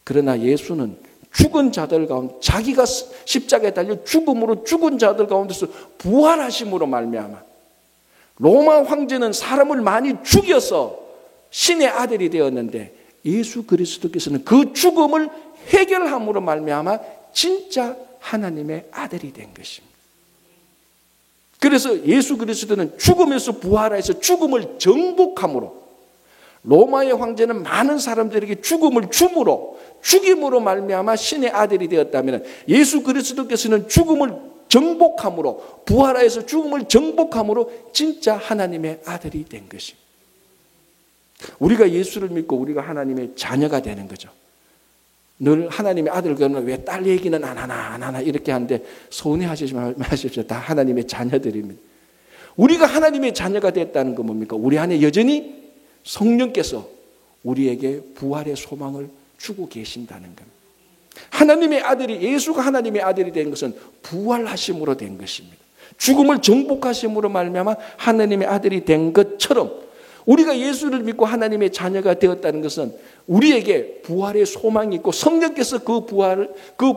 그러나 예수는 죽은 자들 가운데, 자기가 십자가에 달려 죽음으로 죽은 자들 가운데서 부활하심으로 말미암아 로마 황제는 사람을 많이 죽여서 신의 아들이 되었는데, 예수 그리스도께서는 그 죽음을 해결함으로 말미암아 진짜 하나님의 아들이 된 것입니다. 그래서 예수 그리스도는 죽음에서 부활해서 죽음을 정복함으로, 로마의 황제는 많은 사람들에게 죽음을 줌으로, 죽임으로 말미암아 신의 아들이 되었다면, 예수 그리스도께서는 죽음을 정복함으로, 부활하여서 죽음을 정복함으로 진짜 하나님의 아들이 된 것입니다. 우리가 예수를 믿고 우리가 하나님의 자녀가 되는 거죠. 늘 하나님의 아들 그러면 왜 딸 얘기는 안 하나 이렇게 하는데 서운해하시지 마십시오. 다 하나님의 자녀들입니다. 우리가 하나님의 자녀가 됐다는 건 뭡니까? 우리 안에 여전히 성령께서 우리에게 부활의 소망을 주고 계신다는 겁니다. 하나님의 아들이, 예수가 하나님의 아들이 된 것은 부활하심으로 된 것입니다. 죽음을 정복하심으로 말미암아 하나님의 아들이 된 것처럼, 우리가 예수를 믿고 하나님의 자녀가 되었다는 것은 우리에게 부활의 소망이 있고 성령께서 그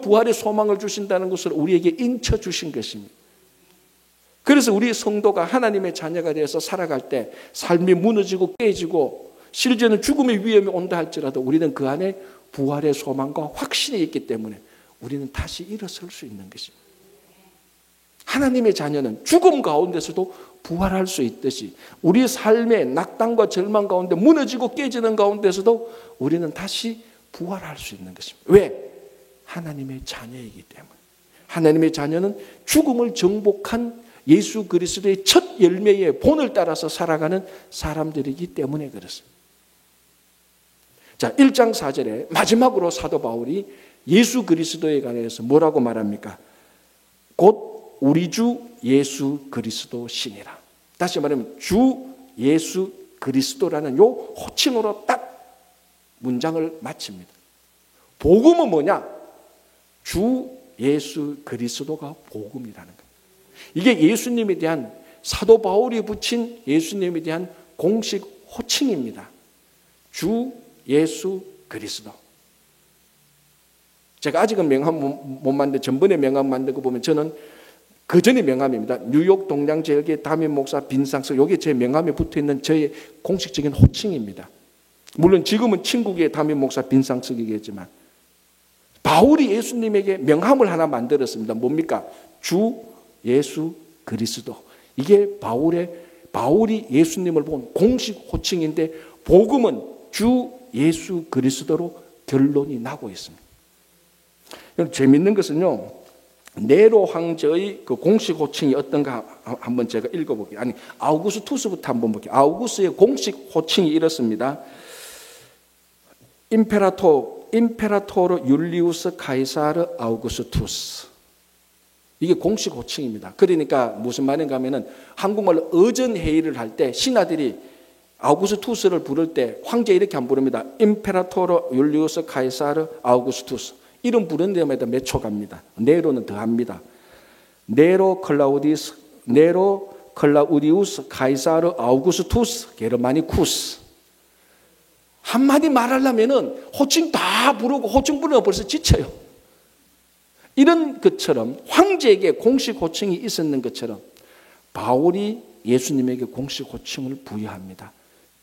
부활의 소망을 주신다는 것을 우리에게 인쳐 주신 것입니다. 그래서 우리 성도가 하나님의 자녀가 되어서 살아갈 때 삶이 무너지고 깨지고 실제는 죽음의 위험이 온다 할지라도 우리는 그 안에 부활의 소망과 확신이 있기 때문에 우리는 다시 일어설 수 있는 것입니다. 하나님의 자녀는 죽음 가운데서도 부활할 수 있듯이 우리 삶의 낙담과 절망 가운데 무너지고 깨지는 가운데서도 우리는 다시 부활할 수 있는 것입니다. 왜? 하나님의 자녀이기 때문에. 하나님의 자녀는 죽음을 정복한 예수 그리스도의 첫 열매의 본을 따라서 살아가는 사람들이기 때문에 그렇습니다. 자, 1장 4절에 마지막으로 사도 바울이 예수 그리스도에 관해서 뭐라고 말합니까? 곧 우리 주 예수 그리스도 신이라. 다시 말하면 주 예수 그리스도라는 요 호칭으로 딱 문장을 마칩니다. 복음은 뭐냐? 주 예수 그리스도가 복음이라는 겁니다. 이게 예수님에 대한, 사도 바울이 붙인 예수님에 대한 공식 호칭입니다. 주 예수 그리스도. 제가 아직은 명함 못 만든, 전번에 명함 만든 거 보면 저는 그 전에 명함입니다. 뉴욕 동양 지역의 담임 목사 빈상석, 이게 제 명함에 붙어있는 저의 공식적인 호칭입니다. 물론 지금은 친구의 담임 목사 빈상석이겠지만 바울이 예수님에게 명함을 하나 만들었습니다. 뭡니까? 주 예수 그리스도. 이게 바울이 예수님을 본 공식 호칭인데 복음은 주 예수 그리스도로 결론이 나고 있습니다. 재밌는 것은요, 네로 황제의 그 공식 호칭이 어떤가 한번 제가 읽어볼게요. 아니, 아우구스투스부터 한번 볼게요. 아우구스의 공식 호칭이 이렇습니다. 임페라토르 율리우스 카이사르 아우구스투스. 이게 공식 호칭입니다. 그러니까 무슨 말인가 하면은 한국말로 의전회의를 할 때 신하들이 아우구스투스를 부를 때 황제 이렇게 안 부릅니다. 임페라토르 율리우스 카이사르 아우구스투스. 이름 부르는 데마다 몇 초 갑니다. 네로는 더 합니다. 네로 클라우디우스 카이사르 아우구스투스 게르마니쿠스. 한마디 말하려면은 호칭 다 부르고 호칭 부르면 벌써 지쳐요. 이런 것처럼 황제에게 공식 호칭이 있었는 것처럼 바울이 예수님에게 공식 호칭을 부여합니다.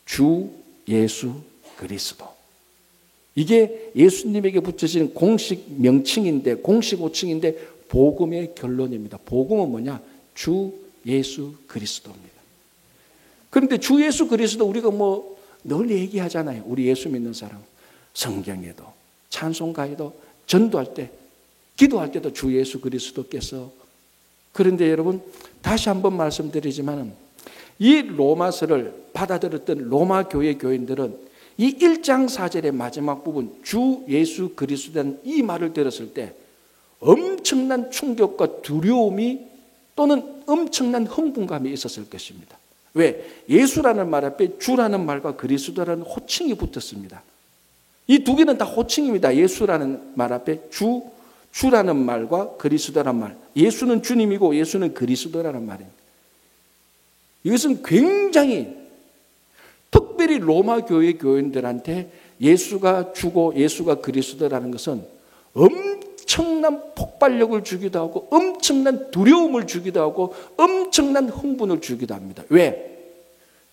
주 예수 그리스도. 이게 예수님에게 붙여진 공식 명칭인데, 공식 호칭인데 복음의 결론입니다. 복음은 뭐냐? 주 예수 그리스도입니다. 그런데 주 예수 그리스도 우리가 뭐 늘 얘기하잖아요. 우리 예수 믿는 사람. 성경에도, 찬송가에도, 전도할 때, 기도할 때도 주 예수 그리스도께서. 그런데 여러분, 다시 한번 말씀드리지만 이 로마서를 받아들였던 로마 교회 교인들은 이 1장 4절의 마지막 부분, 주 예수 그리스도라는 이 말을 들었을 때 엄청난 충격과 두려움이 또는 엄청난 흥분감이 있었을 것입니다. 왜? 예수라는 말 앞에 주라는 말과 그리스도라는 호칭이 붙었습니다. 이 두 개는 다 호칭입니다. 예수라는 말 앞에 주라는 말과 그리스도라는 말. 예수는 주님이고 예수는 그리스도라는 말입니다. 이것은 굉장히 특별히 로마 교회 교인들한테 예수가 주고 예수가 그리스도라는 것은 엄청난 폭발력을 주기도 하고 엄청난 두려움을 주기도 하고 엄청난 흥분을 주기도 합니다. 왜?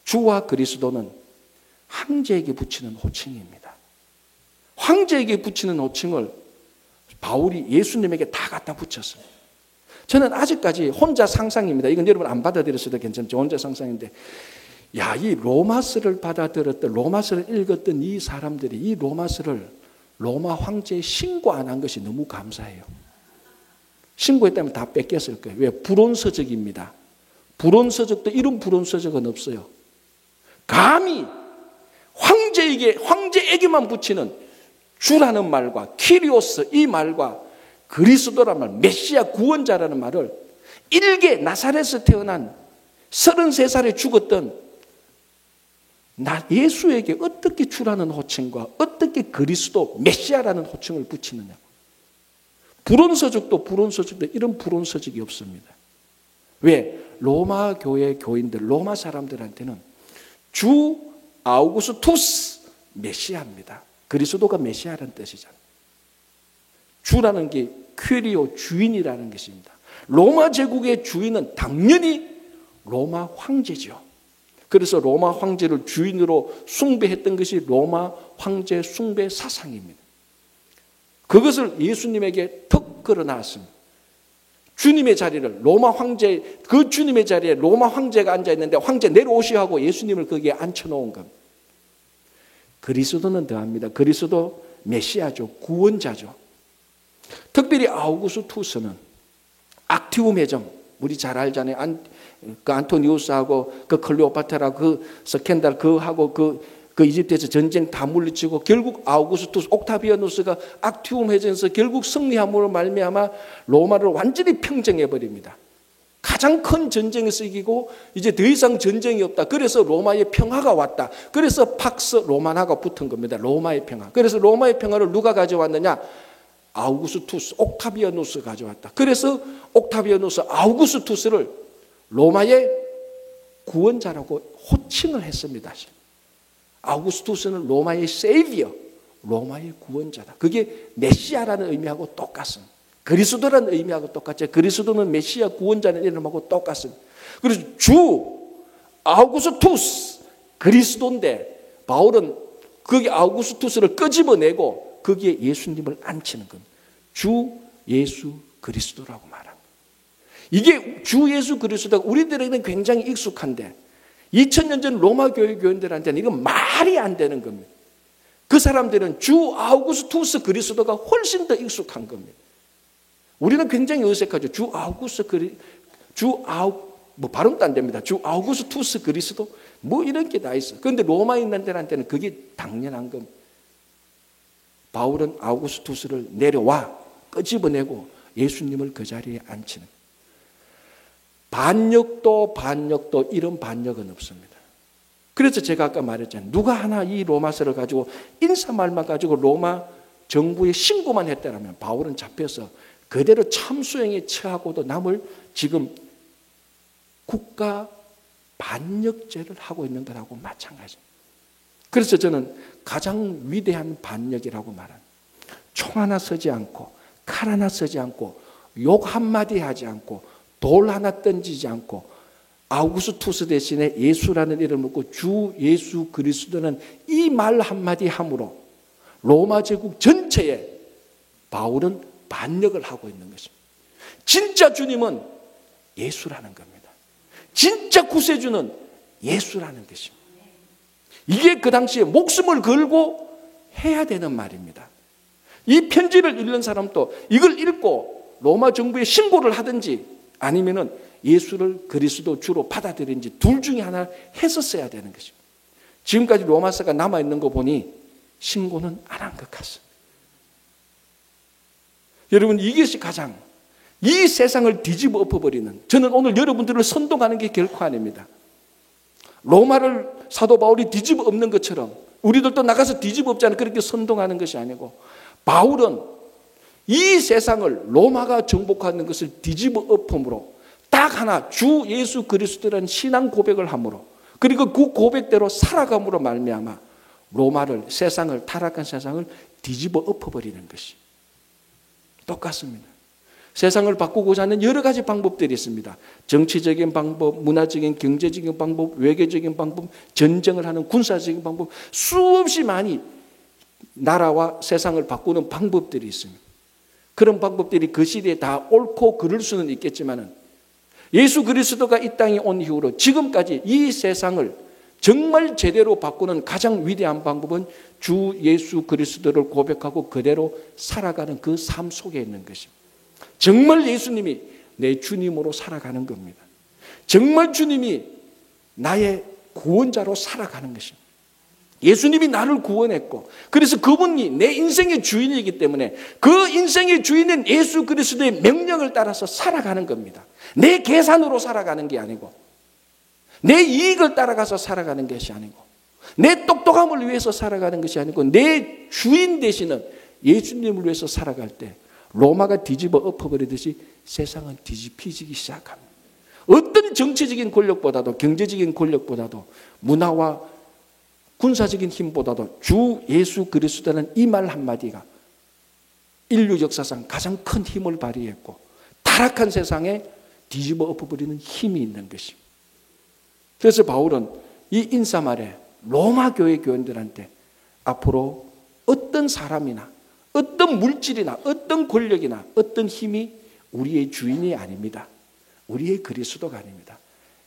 주와 그리스도는 황제에게 붙이는 호칭입니다. 황제에게 붙이는 호칭을 바울이 예수님에게 다 갖다 붙였습니다. 저는 아직까지 혼자 상상입니다. 이건 여러분 안 받아들였어도 괜찮죠. 혼자 상상인데, 야, 이 로마서를 받아들였던, 로마서를 읽었던 이 사람들이 이 로마서를 로마 황제에 신고 안 한 것이 너무 감사해요. 신고했다면 다 뺏겼을 거예요. 왜? 불온서적입니다. 불온서적도 이런 불온서적은 없어요. 감히 황제에게만 붙이는 주라는 말과 키리오스 이 말과 그리스도라는 말, 메시아 구원자라는 말을 일개 나사렛에서 태어난 33살에 죽었던 예수에게 어떻게 주라는 호칭과 어떻게 그리스도 메시아라는 호칭을 붙이느냐. 불온서적도 이런 불온서적이 없습니다. 왜? 로마 교회 교인들, 로마 사람들한테는 주 아우구스투스 메시아입니다. 그리스도가 메시아라는 뜻이잖아요. 주라는 게 퀴리오, 주인이라는 것입니다. 로마 제국의 주인은 당연히 로마 황제죠. 그래서 로마 황제를 주인으로 숭배했던 것이 로마 황제 숭배 사상입니다. 그것을 예수님에게 턱 걸어놨습니다. 주님의 자리를 로마 황제, 그 주님의 자리에 로마 황제가 앉아있는데 황제 내려오시오 하고 예수님을 거기에 앉혀놓은 겁니다. 그리스도는 더합니다. 그리스도 메시아죠. 구원자죠. 특별히 아우구스투스는 악티움 해정, 우리 잘 알잖아요. 그 안토니우스하고 그 클레오파트라 그 스캔들 그하고 그 이집트에서 전쟁 다 물리치고 결국 아우구스투스 옥타비아누스가 악티움 해전에서 결국 승리함으로 말미암아 로마를 완전히 평정해 버립니다. 가장 큰 전쟁에서 이기고 이제 더 이상 전쟁이 없다. 그래서 로마의 평화가 왔다. 그래서 팍스 로마나가 붙은 겁니다. 로마의 평화. 그래서 로마의 평화를 누가 가져왔느냐? 아우구스투스, 옥타비아누스 가져왔다. 그래서 옥타비아누스, 아우구스투스를 로마의 구원자라고 호칭을 했습니다. 아우구스투스는 로마의 세이비어, 로마의 구원자다. 그게 메시아라는 의미하고 똑같습니다. 그리스도라는 의미하고 똑같죠. 그리스도는 메시아 구원자는 이름하고 똑같습니다. 그래서 주 아우구스투스 그리스도인데 바울은 거기 아우구스투스를 끄집어내고 거기에 예수님을 앉히는 겁니다. 주 예수 그리스도라고 말합니다. 이게 주 예수 그리스도가 우리들에게는 굉장히 익숙한데 2000년 전 로마 교회 교인들한테는 이건 말이 안 되는 겁니다. 그 사람들은 주 아우구스투스 그리스도가 훨씬 더 익숙한 겁니다. 우리는 굉장히 어색하죠. 뭐 발음도 안 됩니다. 주 아우구스투스 그리스도 뭐 이런 게 다 있어. 그런데 로마인들한테는 그게 당연한 겁니다. 바울은 아우구스투스를 내려와 끄집어내고 예수님을 그 자리에 앉히는. 반역도 이런 반역은 없습니다. 그래서 제가 아까 말했잖아요. 누가 하나 이 로마서를 가지고 인사말만 가지고 로마 정부에 신고만 했다라면 바울은 잡혀서 그대로 참수행에 처하고도 남을 지금 국가 반역죄를 하고 있는 것하고 마찬가지입니다. 그래서 저는 가장 위대한 반역이라고 말합니다. 총 하나 쓰지 않고 칼 하나 쓰지 않고 욕 한마디 하지 않고 돌 하나 던지지 않고 아우구스투스 대신에 예수라는 이름을 먹고 주 예수 그리스도는 이 말 한마디 함으로 로마 제국 전체에 바울은 반역을 하고 있는 것입니다. 진짜 주님은 예수라는 겁니다. 진짜 구세주는 예수라는 것입니다. 이게 그 당시에 목숨을 걸고 해야 되는 말입니다. 이 편지를 읽는 사람도 이걸 읽고 로마 정부에 신고를 하든지 아니면은 예수를 그리스도 주로 받아들인지 둘 중에 하나 했었어야 되는 것입니다. 지금까지 로마서가 남아있는 거 보니 신고는 안 한 것 같습니다. 여러분 이것이 가장 이 세상을 뒤집어 엎어버리는, 저는 오늘 여러분들을 선동하는 게 결코 아닙니다. 로마를 사도 바울이 뒤집어 엎는 것처럼 우리들도 나가서 뒤집어 엎자는 그렇게 선동하는 것이 아니고 바울은 이 세상을 로마가 정복하는 것을 뒤집어 엎음으로 딱 하나 주 예수 그리스도라는 신앙 고백을 함으로 그리고 그 고백대로 살아감으로 말미암아 로마를 세상을 타락한 세상을 뒤집어 엎어버리는 것이 똑같습니다. 세상을 바꾸고자 하는 여러 가지 방법들이 있습니다. 정치적인 방법, 문화적인, 경제적인 방법, 외교적인 방법, 전쟁을 하는 군사적인 방법, 수없이 많이 나라와 세상을 바꾸는 방법들이 있습니다. 그런 방법들이 그 시대에 다 옳고 그럴 수는 있겠지만은 예수 그리스도가 이 땅에 온 이후로 지금까지 이 세상을 정말 제대로 바꾸는 가장 위대한 방법은 주 예수 그리스도를 고백하고 그대로 살아가는 그 삶 속에 있는 것입니다. 정말 예수님이 내 주님으로 살아가는 겁니다. 정말 주님이 나의 구원자로 살아가는 것입니다. 예수님이 나를 구원했고 그래서 그분이 내 인생의 주인이기 때문에 그 인생의 주인은 예수 그리스도의 명령을 따라서 살아가는 겁니다. 내 계산으로 살아가는 게 아니고 내 이익을 따라가서 살아가는 것이 아니고 내 똑똑함을 위해서 살아가는 것이 아니고 내 주인 되시는 예수님을 위해서 살아갈 때 로마가 뒤집어 엎어버리듯이 세상은 뒤집히기 시작합니다. 어떤 정치적인 권력보다도 경제적인 권력보다도 문화와 군사적인 힘보다도 주 예수 그리스도라는 이 말 한마디가 인류 역사상 가장 큰 힘을 발휘했고 타락한 세상에 뒤집어 엎어버리는 힘이 있는 것입니다. 그래서 바울은 이 인사말에 로마 교회 교인들한테 앞으로 어떤 사람이나 어떤 물질이나 어떤 권력이나 어떤 힘이 우리의 주인이 아닙니다. 우리의 그리스도가 아닙니다.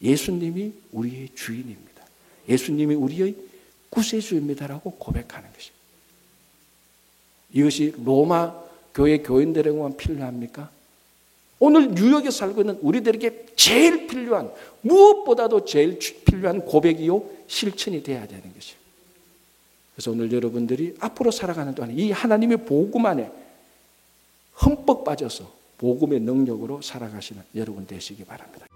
예수님이 우리의 주인입니다. 예수님이 우리의 구세주입니다라고 고백하는 것입니다. 이것이 로마 교회 교인들에게만 필요합니까? 오늘 뉴욕에 살고 있는 우리들에게 제일 필요한 무엇보다도 제일 필요한 고백이요 실천이 돼야 되는 것이에요. 그래서 오늘 여러분들이 앞으로 살아가는 동안 이 하나님의 복음 안에 흠뻑 빠져서 복음의 능력으로 살아가시는 여러분 되시기 바랍니다.